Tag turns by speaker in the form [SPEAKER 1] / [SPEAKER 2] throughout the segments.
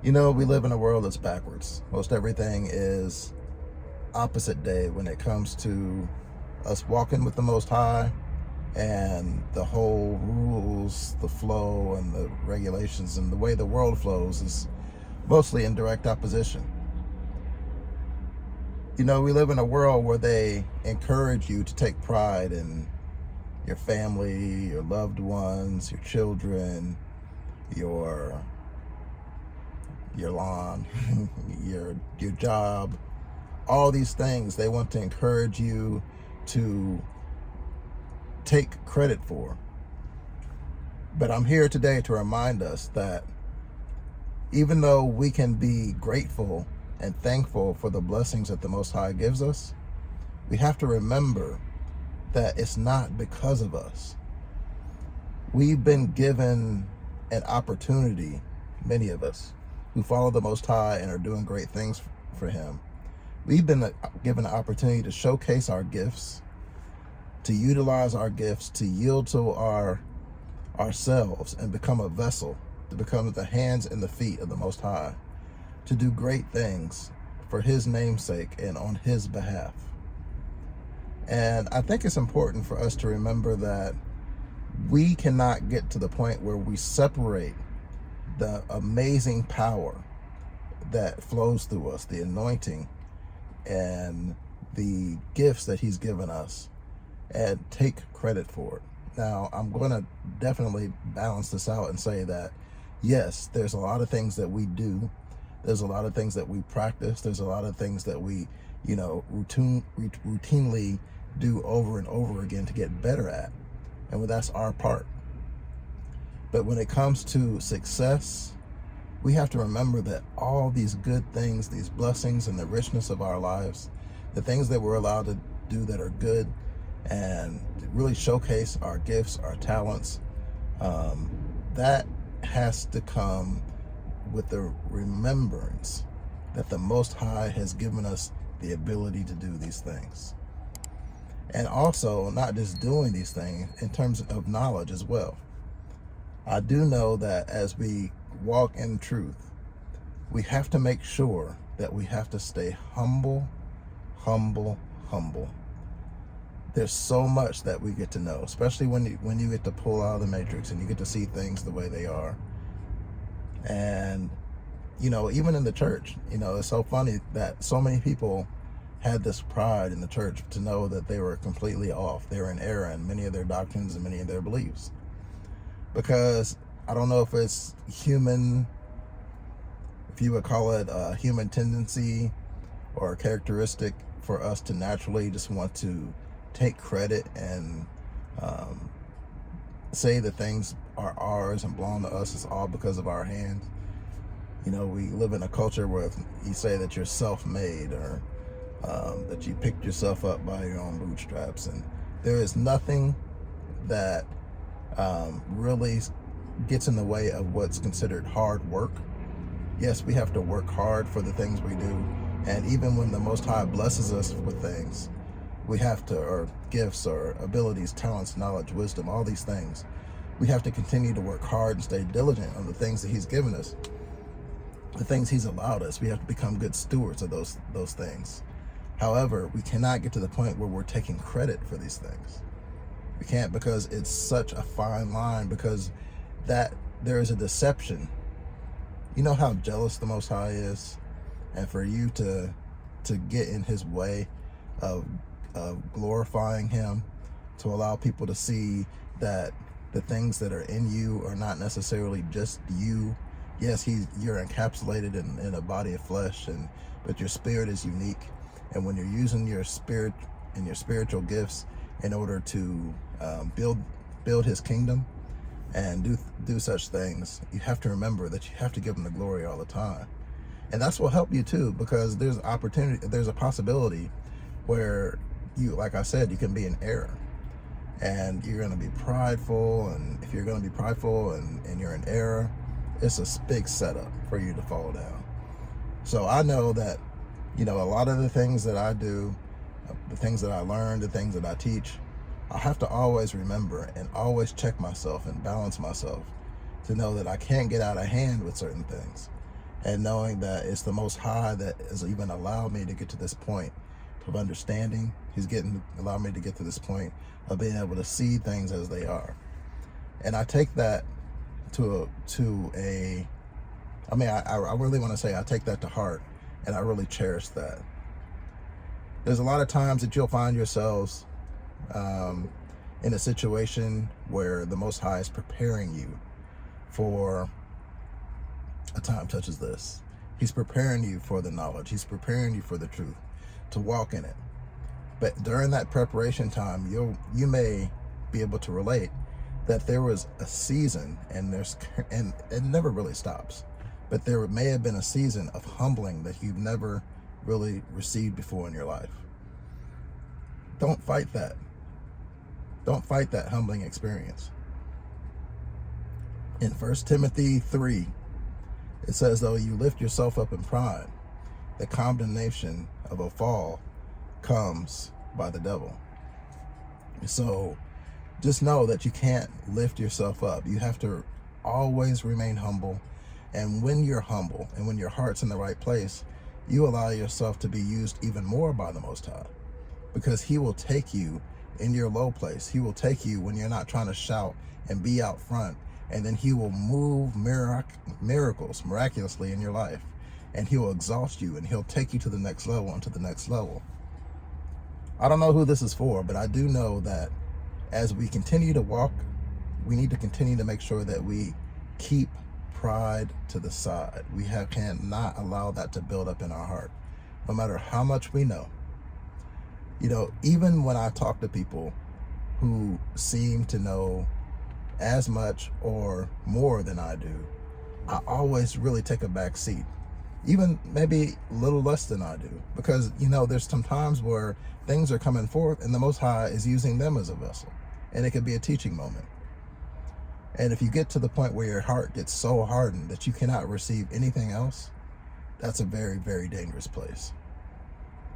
[SPEAKER 1] We live in a world that's backwards. Most everything is opposite day when it comes to us walking with the Most High, and the whole rules, the flow, and the regulations, and the way the world flows is mostly in direct opposition. We live in a world where they encourage you to take pride in your family, your loved ones, your children, your lawn, your job, all these things they want to encourage you to take credit for. But I'm here today to remind us that even though we can be grateful and thankful for the blessings that the Most High gives us, we have to remember that it's not because of us. We've been given an opportunity, many of us who follow the Most High and are doing great things for Him. We've been given an opportunity to showcase our gifts, to utilize our gifts, to yield to ourselves and become a vessel, to become the hands and the feet of the Most High, to do great things for His namesake and on His behalf. And I think it's important for us to remember that we cannot get to the point where we separate the amazing power that flows through us, the anointing and the gifts that He's given us, and take credit for it. Now, I'm going to definitely balance this out and say that, yes, there's a lot of things that we do. There's a lot of things that we practice. There's a lot of things that we, routinely do over and over again to get better at. And that's our part. But when it comes to success, we have to remember that all these good things, these blessings and the richness of our lives, the things that we're allowed to do that are good and really showcase our gifts, our talents, that has to come with the remembrance that the Most High has given us the ability to do these things. And also not just doing these things in terms of knowledge as well. I do know that as we walk in truth, we have to make sure that we have to stay humble. There's so much that we get to know, especially when you get to pull out of the matrix and you get to see things the way they are. And, even in the church, it's so funny that so many people had this pride in the church to know that they were completely off. They were in error in many of their doctrines and many of their beliefs. Because I don't know if it's human, if you would call it a human tendency or a characteristic for us to naturally just want to take credit and say that things are ours and belong to us. It's all because of our hands. We live in a culture where you say that you're self-made, or that you picked yourself up by your own bootstraps, and there is nothing that really gets in the way of what's considered hard work. Yes, we have to work hard for the things we do, and even when the Most High blesses us with things, we have to, or gifts or abilities, talents, knowledge, wisdom, all these things, we have to continue to work hard and stay diligent on the things that He's given us, the things He's allowed us. We have to become good stewards of those things. However, we cannot get to the point where we're taking credit for these things. We can't, because it's such a fine line, because that there is a deception. You know how jealous the Most High is, and for you to get in His way of glorifying Him, to allow people to see that the things that are in you are not necessarily just you. Yes, you're encapsulated in a body of flesh, but your spirit is unique. And when you're using your spirit and your spiritual gifts in order to build His kingdom and do such things, you have to remember that you have to give Him the glory all the time. And that's what help you too, because there's a possibility where you, like I said, you can be in error and you're going to be prideful. And if you're going to be prideful and you're in error, it's a big setup for you to fall down. So I know that, a lot of the things that I do, the things that I learn, the things that I teach, I have to always remember and always check myself and balance myself to know that I can't get out of hand with certain things. and knowing that it's the Most High that has even allowed me to get to this point of understanding. He's allowed me to get to this point of being able to see things as they are. And I take that I really want to say I take that to heart, and I really cherish that. There's a lot of times that you'll find yourselves in a situation where the Most High is preparing you for a time such as this. He's preparing you for the knowledge. He's preparing you for the truth, to walk in it. But during that preparation time, you may be able to relate that there was a season, and it never really stops, but there may have been a season of humbling that you've never really received before in your life. Don't fight that. Don't fight that humbling experience. In 1 Timothy 3, it says, though you lift yourself up in pride, the condemnation of a fall comes by the devil. So just know that you can't lift yourself up. You have to always remain humble. And when you're humble and when your heart's in the right place, you allow yourself to be used even more by the Most High, because he will take you in your low place. He will take you when you're not trying to shout and be out front, and then he will move miracles miraculously in your life, and he will exalt you, and he'll take you to the next level and to the next level. I don't know who this is for, but I do know that as we continue to walk, we need to continue to make sure that we keep pride to the side. We cannot allow that to build up in our heart, no matter how much we know. You know, even when I talk to people who seem to know as much or more than I do, I always really take a back seat, even maybe a little less than I do, because, you know, there's some times where things are coming forth and the Most High is using them as a vessel, and it could be a teaching moment. And if you get to the point where your heart gets so hardened that you cannot receive anything else, that's a very, very dangerous place.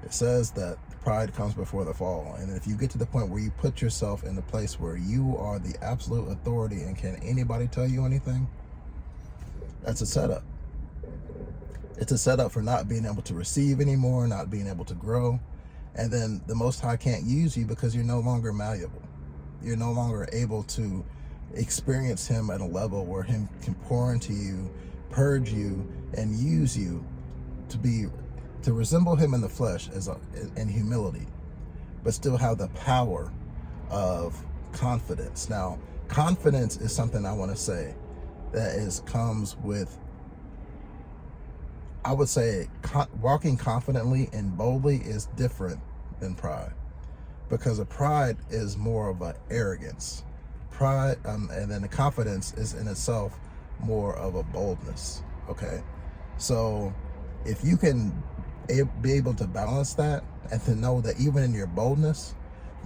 [SPEAKER 1] It says that pride comes before the fall. And if you get to the point where you put yourself in the place where you are the absolute authority and can anybody tell you anything, that's a setup. It's a setup for not being able to receive anymore, not being able to grow. And then the Most High can't use you because you're no longer malleable. You're no longer able to experience him at a level where him can pour into you, purge you, and use you to resemble him in the flesh in humility, but still have the power of confidence. Now, confidence is something I want to say that comes with, I would say, walking confidently and boldly is different than pride, because a pride is more of an arrogance. Pride, and then the confidence is in itself more of a boldness. Okay, so if you can be able to balance that, and to know that even in your boldness,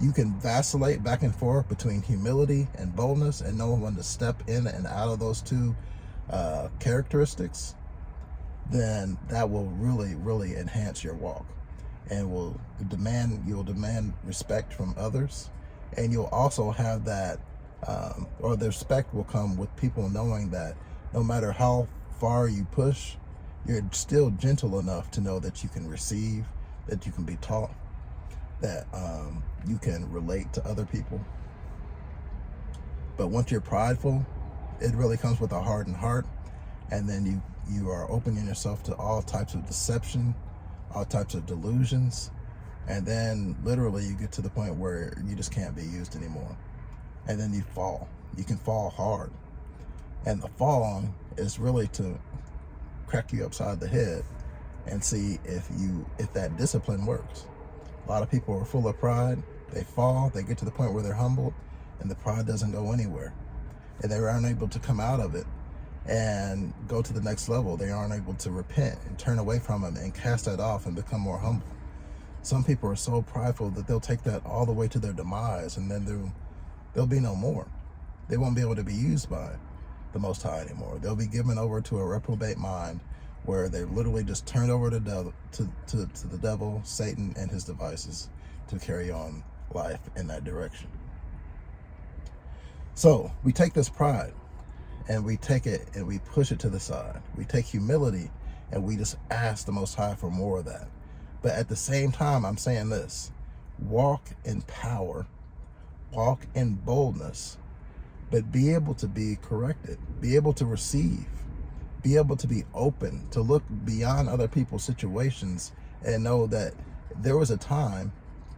[SPEAKER 1] you can vacillate back and forth between humility and boldness, and know when to step in and out of those two characteristics, then that will really, really enhance your walk, and you'll demand respect from others, and you'll also have that, or the respect will come with people knowing that no matter how far you push, you're still gentle enough to know that you can receive, that you can be taught, that you can relate to other people. But once you're prideful, it really comes with a hardened heart, and then you are opening yourself to all types of deception, all types of delusions, and then literally you get to the point where you just can't be used anymore, and then you fall. You can fall hard, and the fall is really to crack you upside the head and see if that discipline works. A lot of people are full of pride. They fall, they get to the point where they're humbled, and the pride doesn't go anywhere, and they aren't able to come out of it and go to the next level. They aren't able to repent and turn away from it and cast that off and become more humble. Some people are so prideful that they'll take that all the way to their demise, and then there'll be no more. They won't be able to be used by the Most High anymore. They'll be given over to a reprobate mind, where they literally just turned over to the devil, Satan, and his devices to carry on life in that direction. So we take this pride and we take it and we push it to the side. We take humility And we just ask the Most High for more of that. But at the same time, I'm saying this: walk in power, walk in boldness, but be able to be corrected, be able to receive, be able to be open, to look beyond other people's situations and know that there was a time,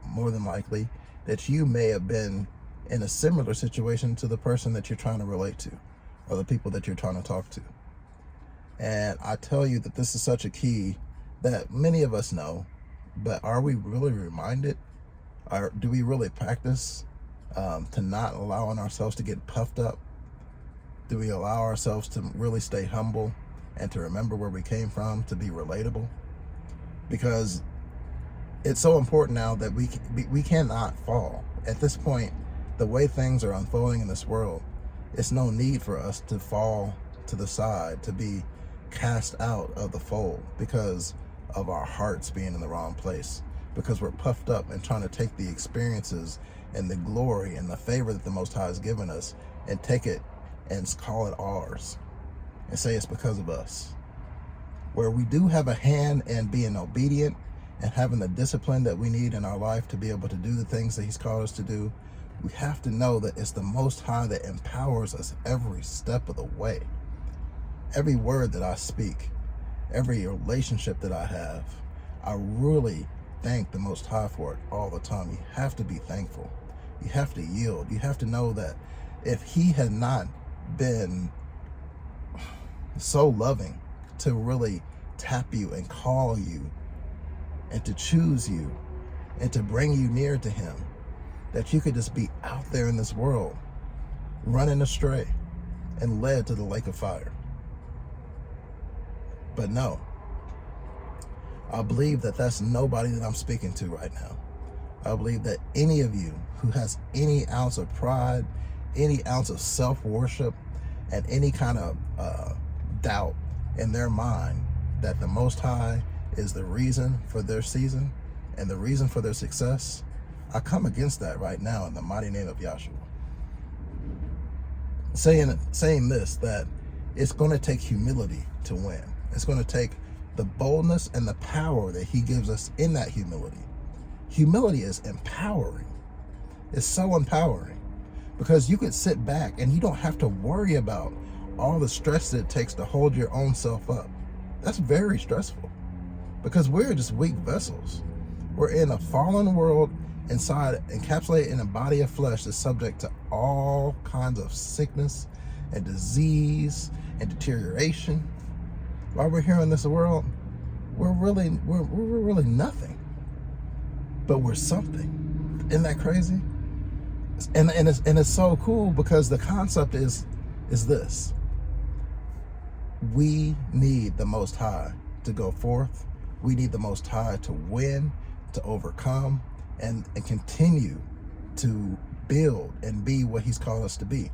[SPEAKER 1] more than likely, that you may have been in a similar situation to the person that you're trying to relate to, or the people that you're trying to talk to. And I tell you that this is such a key that many of us know, but are we really reminded? Or do we really practice to not allowing ourselves to get puffed up? Do we allow ourselves to really stay humble and to remember where we came from, to be relatable? Because it's so important now that we cannot fall. At this point, the way things are unfolding in this world, it's no need for us to fall to the side, to be cast out of the fold because of our hearts being in the wrong place, because we're puffed up and trying to take the experiences and the glory and the favor that the Most High has given us and take it and call it ours and say it's because of us. Where we do have a hand in being obedient and having the discipline that we need in our life to be able to do the things that He's called us to do, we have to know that it's the Most High that empowers us every step of the way. Every word that I speak, every relationship that I have, I really thank the Most High for it all the time. You have to be thankful. You have to yield. You have to know that if He had not been so loving to really tap you and call you and to choose you and to bring you near to Him, that you could just be out there in this world running astray and led to the lake of fire. But no, I believe that that's nobody that I'm speaking to right now. I believe that any of you who has any ounce of pride, any ounce of self-worship, and any kind of doubt in their mind that the Most High is the reason for their season and the reason for their success, I come against that right now in the mighty name of Yahshua. Saying this, that it's going to take humility to win. It's going to take the boldness and the power that He gives us in that humility. Humility is empowering. It's so empowering because you could sit back and you don't have to worry about all the stress that it takes to hold your own self up. That's very stressful because we're just weak vessels. We're in a fallen world inside, encapsulated in a body of flesh that's subject to all kinds of sickness and disease and deterioration. While we're here in this world, we're really nothing, but we're something. Isn't that crazy? And it's so cool because the concept is this: we need the Most High to go forth. We need the Most High to win, to overcome, and continue to build and be what He's called us to be.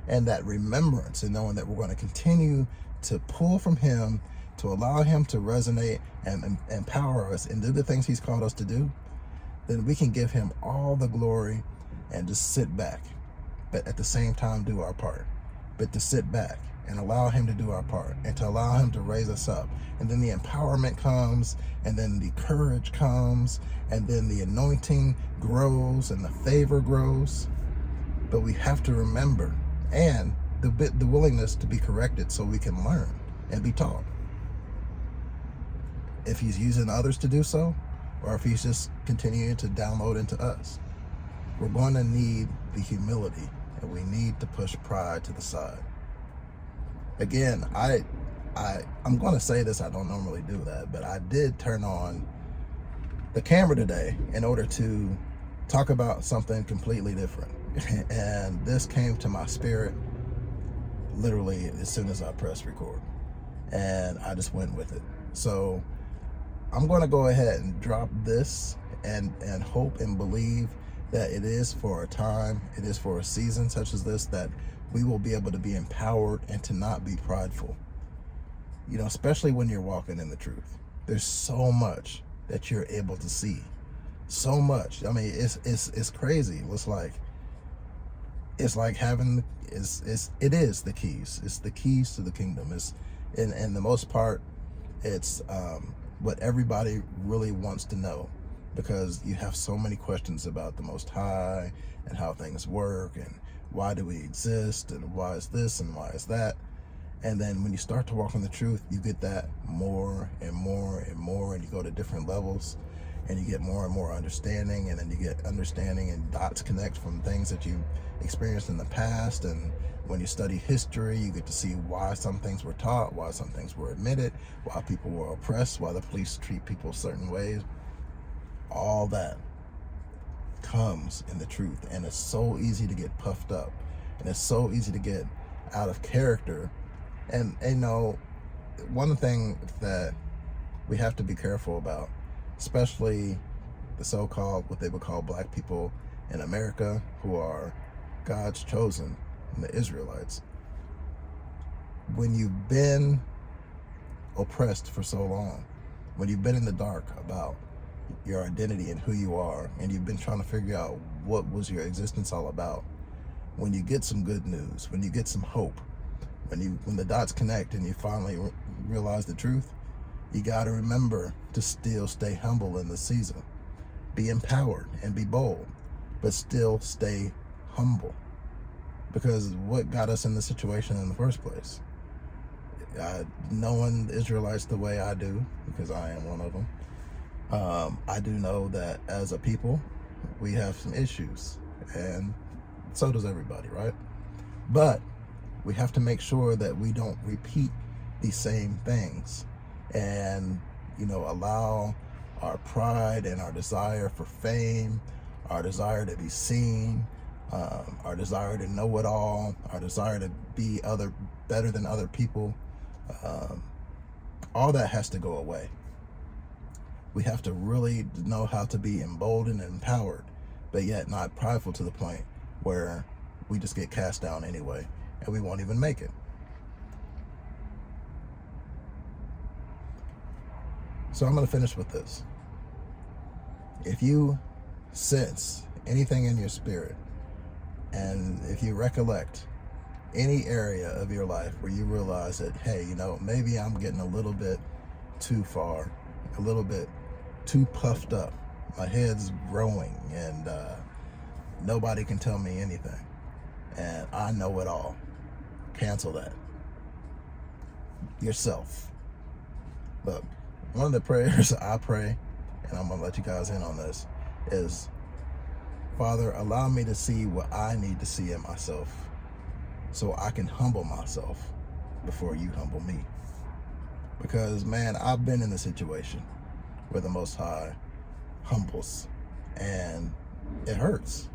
[SPEAKER 1] And that remembrance and knowing that we're going to continue to pull from Him, to allow Him to resonate and empower us and do the things He's called us to do, then we can give Him all the glory and just sit back, but at the same time do our part. But to sit back and allow Him to do our part and to allow Him to raise us up. And then the empowerment comes, and then the courage comes, and then the anointing grows and the favor grows. But we have to remember, and the willingness to be corrected so we can learn and be taught. If He's using others to do so, or if He's just continuing to download into us, we're going to need the humility, and we need to push pride to the side. Again, I'm going to say this, I don't normally do that, but I did turn on the camera today in order to talk about something completely different. And this came to my spirit literally as soon as I pressed record, and I just went with it. So I'm going to go ahead and drop this and hope and believe that it is for a time, it is for a season such as this, that we will be able to be empowered and to not be prideful. You know, especially when you're walking in the truth. There's so much that you're able to see. So much. I mean, it's crazy. It's like having it is the keys. It's the keys to the kingdom. It's in the most part, It's what everybody really wants to know, because you have so many questions about the Most High and how things work and why do we exist and why is this and why is that. And then when you start to walk in the truth, you get that more and more and more, and you go to different levels and you get more and more understanding, and then you get understanding and dots connect from things that you experienced in the past. And when you study history, you get to see why some things were taught, why some things were admitted, why people were oppressed, why the police treat people certain ways. All that comes in the truth, and it's so easy to get puffed up, and it's so easy to get out of character. And you know, one thing that we have to be careful about, especially the so-called, what they would call black people in America, who are God's chosen, and the Israelites, when you've been oppressed for so long, when you've been in the dark about your identity and who you are, and you've been trying to figure out what was your existence all about, when you get some good news, when you get some hope, when the dots connect and you finally realize the truth, you got to remember to still stay humble in the season. Be empowered and be bold, but still stay humble. Because what got us in this situation in the first place? Knowing the Israelites the way I do, because I am one of them, I do know that as a people, we have some issues, and so does everybody, right? But we have to make sure that we don't repeat these same things, and, you know, allow our pride and our desire for fame, our desire to be seen, our desire to know it all, our desire to be better than other people, all that has to go away. We have to really know how to be emboldened and empowered, but yet not prideful to the point where we just get cast down anyway, and we won't even make it. So I'm going to finish with this. If you sense anything in your spirit, and if you recollect any area of your life where you realize that, hey, you know, maybe I'm getting a little bit too far, a little bit too puffed up, my head's growing, and nobody can tell me anything, and I know it all, cancel that. Yourself. Look, one of the prayers I pray, and I'm gonna let you guys in on this, is, Father, allow me to see what I need to see in myself, so I can humble myself before you humble me. Because, man, I've been in a situation where the Most High humbles, and it hurts.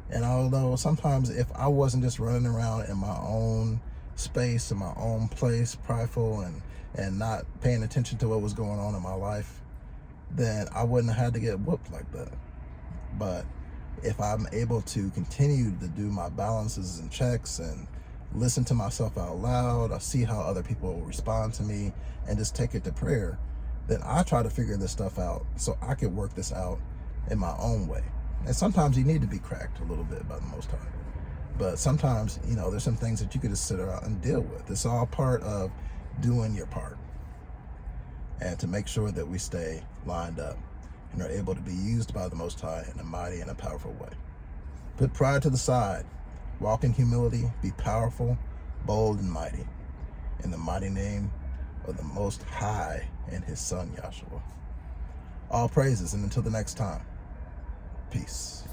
[SPEAKER 1] And although sometimes if I wasn't just running around in my own space, in my own place, prideful and not paying attention to what was going on in my life, then I wouldn't have had to get whooped like that. But if I'm able to continue to do my balances and checks and listen to myself out loud, I see how other people will respond to me, and just take it to prayer, then I try to figure this stuff out so I can work this out in my own way. And sometimes you need to be cracked a little bit by the Most High. But sometimes, you know, there's some things that you could just sit around and deal with. It's all part of doing your part, and to make sure that we stay lined up and are able to be used by the Most High in a mighty and a powerful way. Put pride to the side. Walk in humility. Be powerful, bold, and mighty. In the mighty name of the Most High and His Son, Yahshua. All praises, and until the next time, peace.